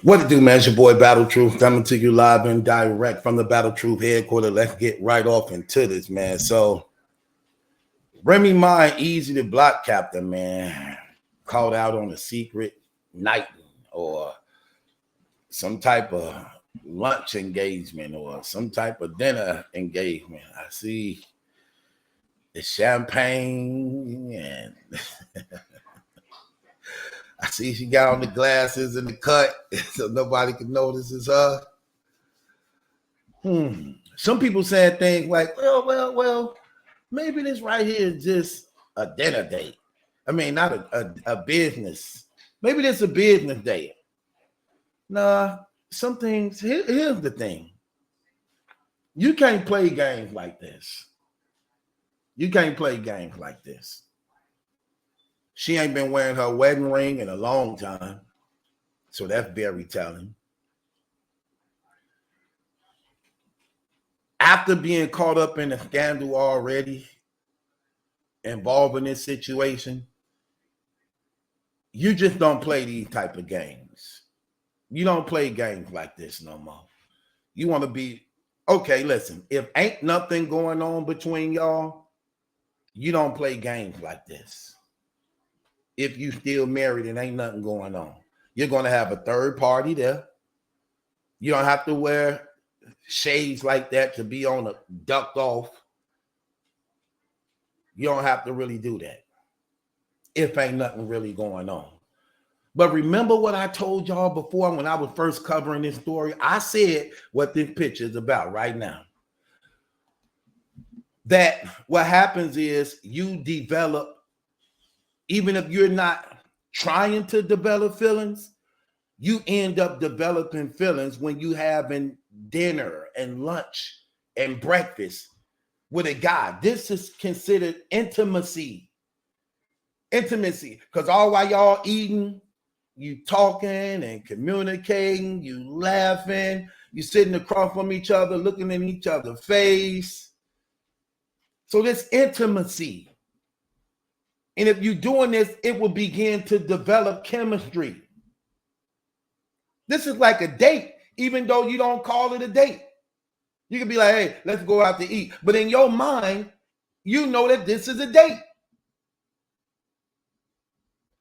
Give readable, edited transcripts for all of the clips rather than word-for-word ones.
What it do, man? It's your boy Battle Truth coming to you live and direct from the Battle Truth headquarters. Let's get right off into this, man. So, Remy, my easy to block captain, man, called out on a secret night or some type of lunch engagement or some type of dinner engagement. I see the champagne and I see she got on the glasses and the cut so nobody can notice it's her. Some people saying things like, well, maybe this right here is just a dinner date. I mean, not a business. Maybe this is a business date. Nah, some things, here's the thing. You can't play games like this. You can't play games like this. She ain't been wearing her wedding ring in a long time. So that's very telling. After being caught up in a scandal already, involved in this situation, you just don't play these type of games. You don't play games like this no more. You want to be, okay, listen, if ain't nothing going on between y'all, you don't play games like this. If you still married and ain't nothing going on, you're going to have a third party there. You don't have to wear shades like that to be on a ducked off. You don't have to really do that if ain't nothing really going on. But remember what I told y'all before when I was first covering this story? I said what this picture is about right now. That what happens is you develop, even if you're not trying to develop feelings, you end up developing feelings when you having dinner and lunch and breakfast with a guy. This is considered intimacy. Intimacy. Because all while y'all eating, you talking and communicating, you laughing, you sitting across from each other, looking in each other's face. So this intimacy. And if you're doing this, it will begin to develop chemistry. This is like a date, even though you don't call it a date. You can be like, hey, let's go out to eat. But in your mind, you know that this is a date.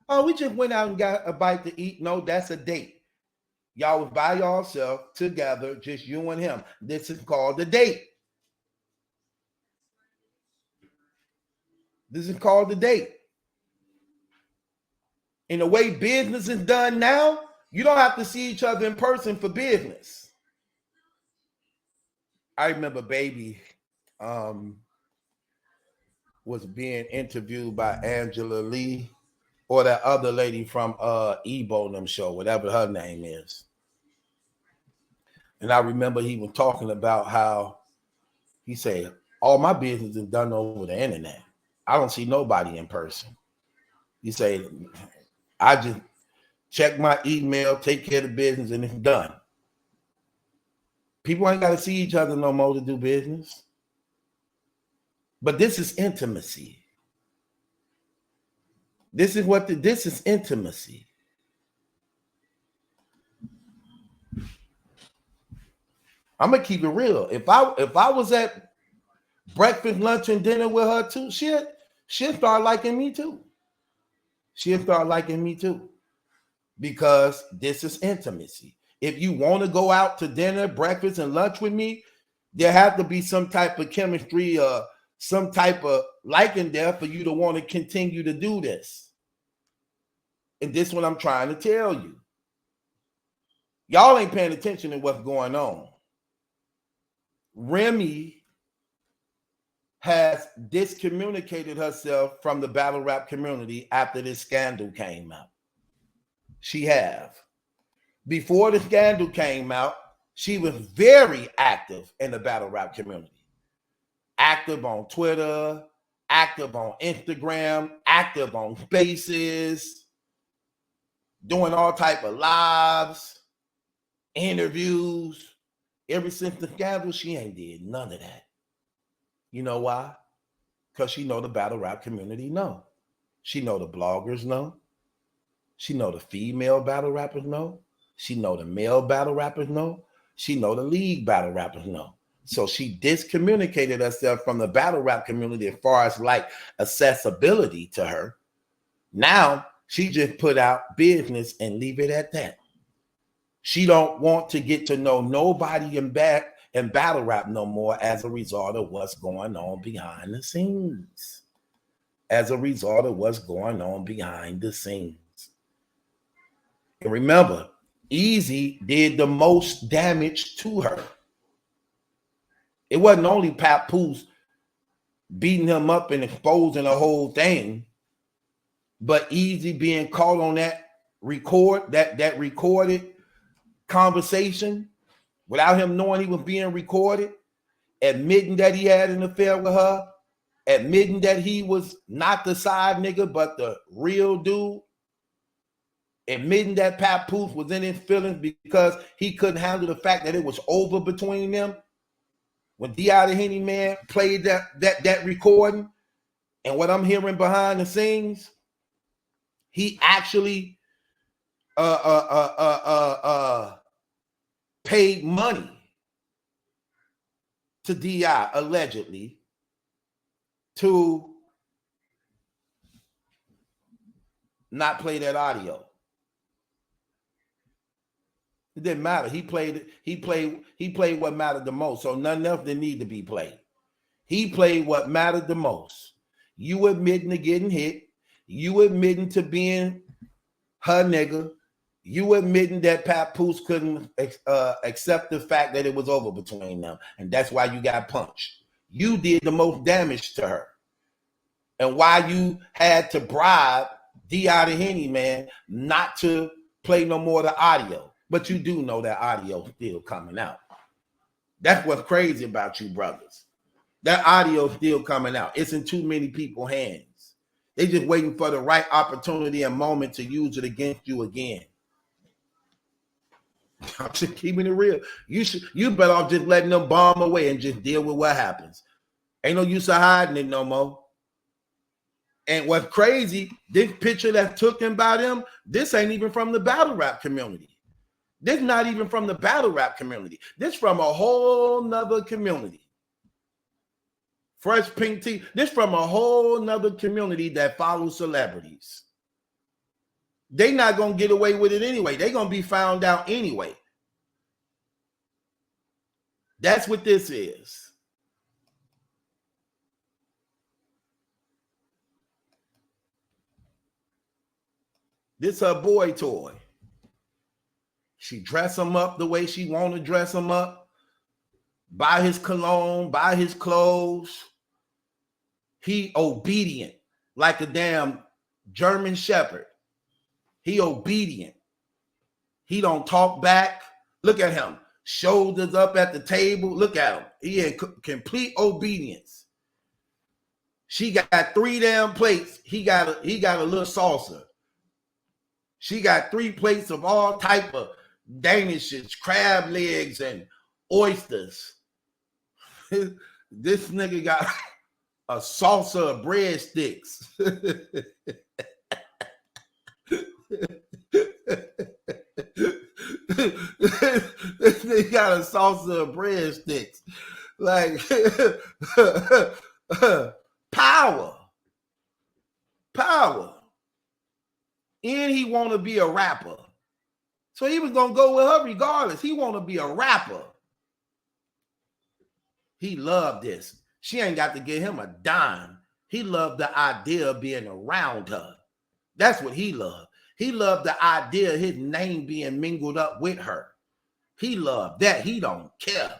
Oh, we just went out and got a bite to eat. No, that's a date. Y'all was by yourself together, just you and him. This is called a date. This is called a date. In the way business is done now, you don't have to see each other in person for business. I remember Baby was being interviewed by Angela Lee or that other lady from Ebo them show, whatever her name is. And I remember he was talking about how he said, all my business is done over the internet. I don't see nobody in person. He said, I just check my email, take care of the business, and it's done. People ain't got to see each other no more to do business. But this is intimacy. This is intimacy. I'm gonna keep it real. If I was at breakfast, lunch, and dinner with her too, she'll start liking me too. She'll start liking me too. Because this is intimacy. If you want to go out to dinner, breakfast, and lunch with me, there have to be some type of chemistry or some type of liking there for you to want to continue to do this. And this is what I'm trying to tell you. Y'all ain't paying attention to what's going on. Remy has discommunicated herself from the battle rap community after this scandal came out. She have. Before the scandal came out, she was very active in the battle rap community. Active on Twitter, active on Instagram, active on Spaces, doing all type of lives, interviews. Ever since the scandal, she ain't did none of that. You know why? Because she know the battle rap community know. She know the bloggers know. She know the female battle rappers know. She know the male battle rappers know. She know the league battle rappers know. So she discommunicated herself from the battle rap community as far as like accessibility to her. Now she just put out business and leave it at that. She don't want to get to know nobody in battle rap no more as a result of what's going on behind the scenes. As a result of what's going on behind the scenes. And remember, Easy did the most damage to her. It wasn't only Papoose beating him up and exposing the whole thing, but Easy being caught on that recorded conversation without him knowing he was being recorded, admitting that he had an affair with her, admitting that he was not the side nigga but the real dude, admitting that Papoose was in his feelings because he couldn't handle the fact that it was over between them. When D.I. the Henny Man played that recording, and what I'm hearing behind the scenes, he actually paid money to D.I. allegedly to not play that audio. It didn't matter. He played what mattered the most. So nothing else didn't need to be played. He played what mattered the most. You admitting to getting hit, you admitting to being her nigga, you admitting that Papoose couldn't accept the fact that it was over between them, and that's why you got punched. You did the most damage to her. And why you had to bribe D.I. the Henny Man not to play no more of the audio. But you do know that audio still coming out. That's what's crazy about you brothers. That audio still coming out. It's in too many people's hands. They just waiting for the right opportunity and moment to use it against you again. I'm just keeping it real. You better off just letting them bomb away and just deal with what happens. Ain't no use of hiding it no more. And what's crazy, this picture that took him by them, this ain't even from the battle rap community. This not even from the battle rap community. This from a whole nother community. Fresh Pink Tea. This from a whole nother community that follows celebrities. They not going to get away with it anyway. They going to be found out anyway. That's what this is. This her boy toy. She dress him up the way she want to dress him up. Buy his cologne, buy his clothes. He obedient like a damn German shepherd. He obedient. He don't talk back. Look at him. Shoulders up at the table. Look at him. He in complete obedience. She got 3 damn plates. He got a little saucer. She got 3 plates of all type of danishes, crab legs, and oysters. This nigga got a saucer of breadsticks. This nigga got a saucer of breadsticks. Like power. And he want to be a rapper. So he was going to go with her regardless. He want to be a rapper. He loved this. She ain't got to give him a dime. He loved the idea of being around her. That's what he loved. He loved the idea of his name being mingled up with her. He loved that. He don't care.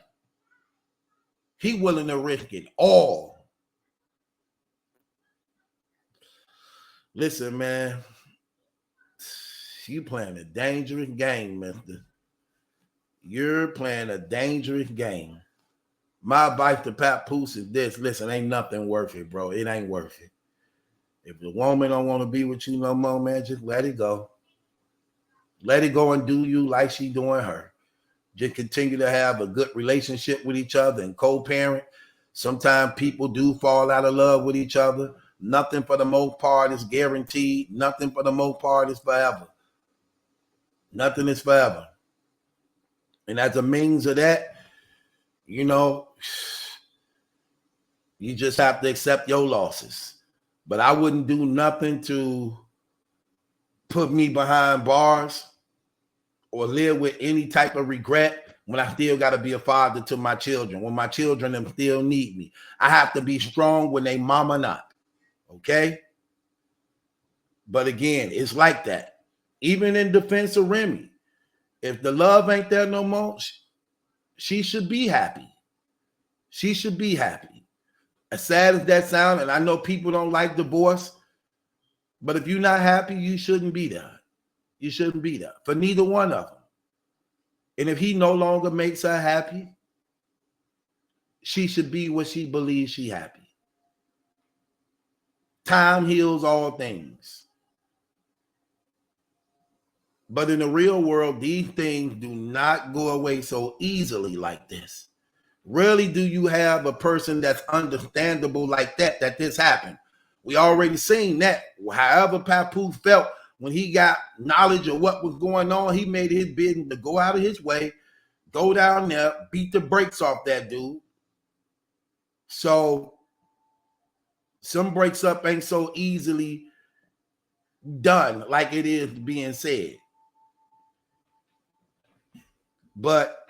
He willing to risk it all. Listen, man. You playing a dangerous game, mister. You're playing a dangerous game. My advice to Papoose is this. Listen, ain't nothing worth it, bro. It ain't worth it. If the woman don't want to be with you no more, man, just let it go. Let it go and do you like she doing her. Just continue to have a good relationship with each other and co-parent. Sometimes people do fall out of love with each other. Nothing for the most part is guaranteed. Nothing for the most part is forever. Nothing is forever. And as a means of that, you know, you just have to accept your losses. But I wouldn't do nothing to put me behind bars or live with any type of regret when I still got to be a father to my children, when my children them still need me. I have to be strong when they mama not. Okay? But again, it's like that. Even in defense of Remy, if the love ain't there no more, she should be happy. She should be happy. As sad as that sounds, and I know people don't like divorce, but if you're not happy, you shouldn't be there. You shouldn't be there for neither one of them. And if he no longer makes her happy, she should be what she believes she happy. Time heals all things. But in the real world, these things do not go away so easily like this. Rarely do you have a person that's understandable like that this happened. We already seen that. However Papoose felt when he got knowledge of what was going on, he made his business to go out of his way, go down there, beat the brakes off that dude. So some breaks up ain't so easily done like it is being said. But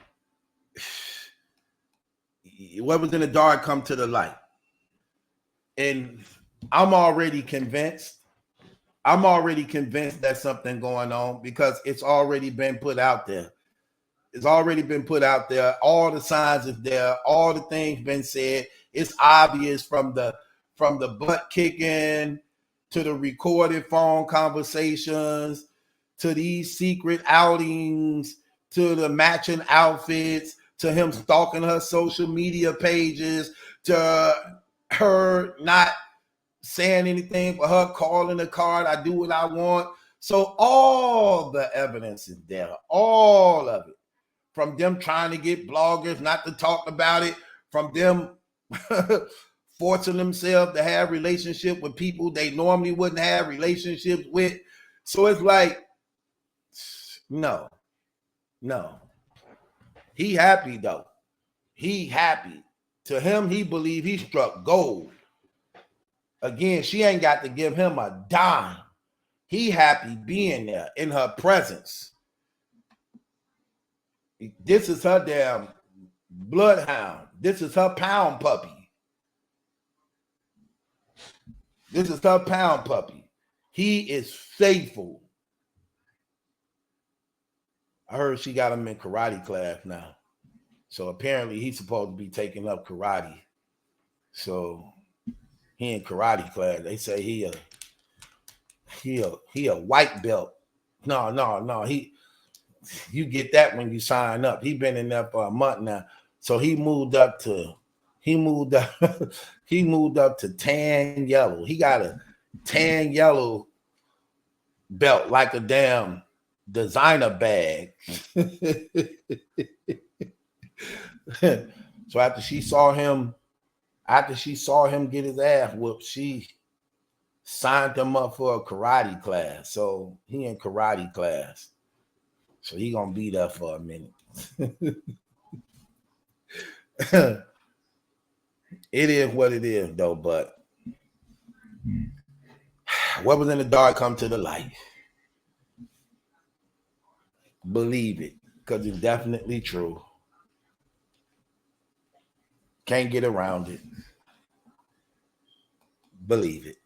what was in the dark come to the light. And I'm already convinced there's something going on because it's already been put out there. It's already been put out there. All the signs is there. All the things been said. It's obvious from the butt kicking to the recorded phone conversations to these secret outings to the matching outfits to him stalking her social media pages to her not saying anything for her calling the card. I do what I want. So all the evidence is there. All of it. From them trying to get bloggers not to talk about it. From them forcing themselves to have relationship with people they normally wouldn't have relationships with. So it's like, no. He happy though. He happy. To him, he believe he struck gold. Again, she ain't got to give him a dime. He happy being there in her presence. This is her damn bloodhound. This is her pound puppy. This is her pound puppy. He is faithful. I heard she got him in karate class now. So apparently he's supposed to be taking up karate. So he in karate class. They say he a white belt. No. You get that when you sign up. He been in there for a month now. So he moved up to tan yellow. He got a tan yellow belt like a damn designer bag. So after she saw him get his ass whooped, she signed him up for a karate class. So he in karate class. So he gonna be there for a minute. It is what it is though, but what was in the dark come to the light. Believe it, because it's definitely true. Can't get around it. Believe it.